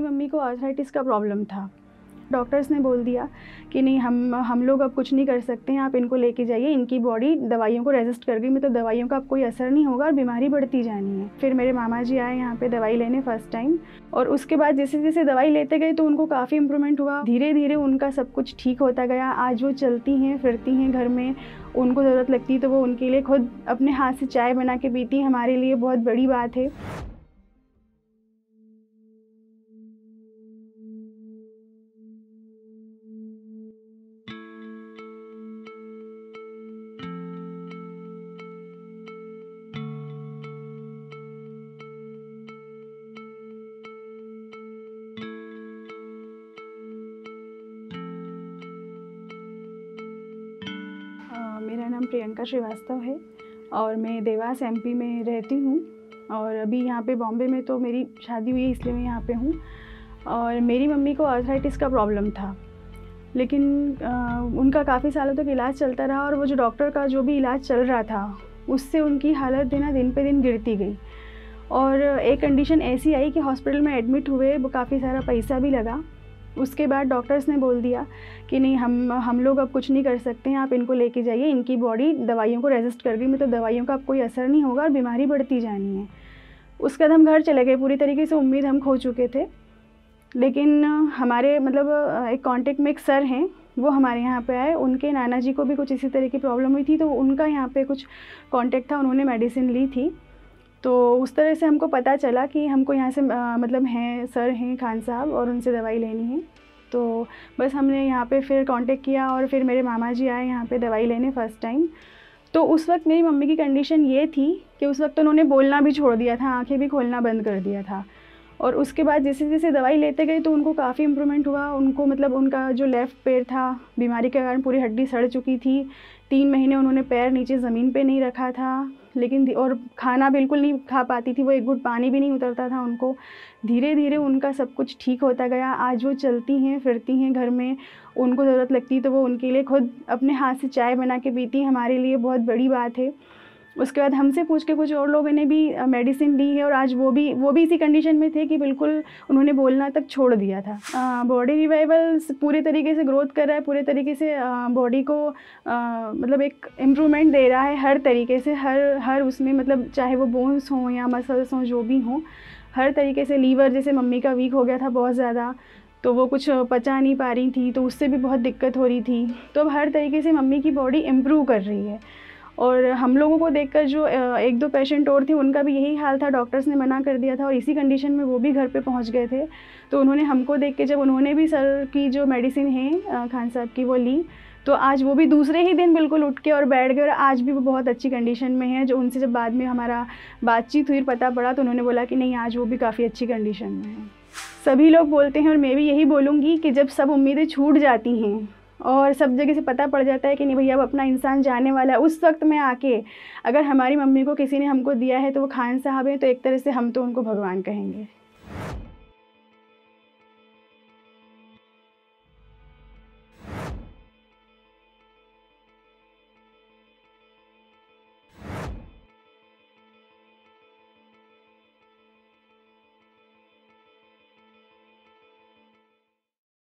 Mummy को arthritis का problem था। डॉक्टर्स ने बोल दिया कि नहीं, हम लोग अब कुछ नहीं कर सकते हैं, आप इनको लेके जाइए, इनकी बॉडी दवाइयों को रेजिस्ट कर गई, मतलब दवाइयों का अब कोई असर नहीं होगा और बीमारी बढ़ती जानी है। फिर मेरे मामा जी आए यहाँ पे दवाई लेने फर्स्ट टाइम, और उसके बाद जैसे जैसे दवाई लेते गए तो उनको काफ़ी इम्प्रूवमेंट हुआ। धीरे धीरे उनका सब कुछ ठीक होता गया। आज वो चलती हैं, फिरती हैं घर में, उनको ज़रूरत लगती है तो वो उनके लिए खुद अपने हाथ से चाय बना के पीती, हमारे लिए बहुत बड़ी बात है। मेरा नाम प्रियंका श्रीवास्तव है और मैं देवास एमपी में रहती हूँ, और अभी यहाँ पे बॉम्बे में तो मेरी शादी हुई है इसलिए मैं यहाँ पे हूँ। और मेरी मम्मी को आर्थराइटिस का प्रॉब्लम था, लेकिन उनका काफ़ी सालों तक इलाज चलता रहा, और वो जो डॉक्टर का जो भी इलाज चल रहा था उससे उनकी हालत दिन पे दिन गिरती गई। और एक कंडीशन ऐसी आई कि हॉस्पिटल में एडमिट हुए, वो काफ़ी सारा पैसा भी लगा। उसके बाद डॉक्टर्स ने बोल दिया कि नहीं, हम लोग अब कुछ नहीं कर सकते हैं, आप इनको लेके जाइए, इनकी बॉडी दवाइयों को रेजिस्ट कर गई, मतलब दवाइयों का अब कोई असर नहीं होगा और बीमारी बढ़ती जानी है। उसके बाद हम घर चले गए, पूरी तरीके से उम्मीद हम खो चुके थे। लेकिन हमारे मतलब एक कांटेक्ट में एक सर हैं, वो हमारे यहाँ पे आए। उनके नाना जी को भी कुछ इसी तरह की प्रॉब्लम हुई थी, तो उनका यहाँ पे कुछ कांटेक्ट था, उन्होंने मेडिसिन ली थी। तो उस तरह से हमको पता चला कि हमको यहाँ से मतलब हैं सर हैं खान साहब, और उनसे दवाई लेनी है। तो बस हमने यहाँ पे फिर कांटेक्ट किया, और फिर मेरे मामा जी आए यहाँ पे दवाई लेने फ़र्स्ट टाइम। तो उस वक्त मेरी मम्मी की कंडीशन ये थी कि उस वक्त तो उन्होंने बोलना भी छोड़ दिया था, आंखें भी खोलना बंद कर दिया था। और उसके बाद जैसे जैसे दवाई लेते गए तो उनको काफ़ी इम्प्रूवमेंट हुआ। उनको मतलब उनका जो लेफ़्ट पैर था, बीमारी के कारण पूरी हड्डी सड़ चुकी थी। 3 महीने उन्होंने पैर नीचे ज़मीन पे नहीं रखा था, लेकिन और खाना बिल्कुल नहीं खा पाती थी, वो एक घूंट पानी भी नहीं उतरता था उनको। धीरे धीरे उनका सब कुछ ठीक होता गया। आज वो चलती हैं, फिरती हैं घर में, उनको ज़रूरत लगती है तो वो उनके लिए खुद अपने हाथ से चाय बना के पीती, हमारे लिए बहुत बड़ी बात है। उसके बाद हमसे पूछ के कुछ और लोगों ने भी मेडिसिन ली है, और आज वो भी इसी कंडीशन में थे कि बिल्कुल उन्होंने बोलना तक छोड़ दिया था। बॉडी रिवाइवल पूरे तरीके से ग्रोथ कर रहा है, पूरे तरीके से बॉडी को मतलब एक इम्प्रूवमेंट दे रहा है हर तरीके से, हर उसमें, मतलब चाहे वो बोन्स हों या मसल्स हों, जो भी हों, हर तरीके से। लीवर जैसे मम्मी का वीक हो गया था बहुत ज़्यादा, तो वो कुछ पचा नहीं पा रही थी, तो उससे भी बहुत दिक्कत हो रही थी। तो अब हर तरीके से मम्मी की बॉडी इम्प्रूव कर रही है। और हम लोगों को देखकर जो 1-2 पेशेंट और थे, उनका भी यही हाल था, डॉक्टर्स ने मना कर दिया था, और इसी कंडीशन में वो भी घर पे पहुंच गए थे। तो उन्होंने हमको देख के, जब उन्होंने भी सर की जो मेडिसिन है खान साहब की वो ली, तो आज वो भी दूसरे ही दिन बिल्कुल उठ के और बैठ गए, और आज भी वो बहुत अच्छी कंडीशन में है। जो उनसे जब बाद में हमारा बातचीत हुई, पता पड़ा, तो उन्होंने बोला कि नहीं, आज वो भी काफ़ी अच्छी कंडीशन में है। सभी लोग बोलते हैं, और मैं भी यही बोलूँगी कि जब सब उम्मीदें छूट जाती हैं और सब जगह से पता पड़ जाता है कि नहीं भैया अब अपना इंसान जाने वाला है, उस वक्त में आके अगर हमारी मम्मी को किसी ने हमको दिया है तो वो खान साहब हैं, तो एक तरह से हम तो उनको भगवान कहेंगे।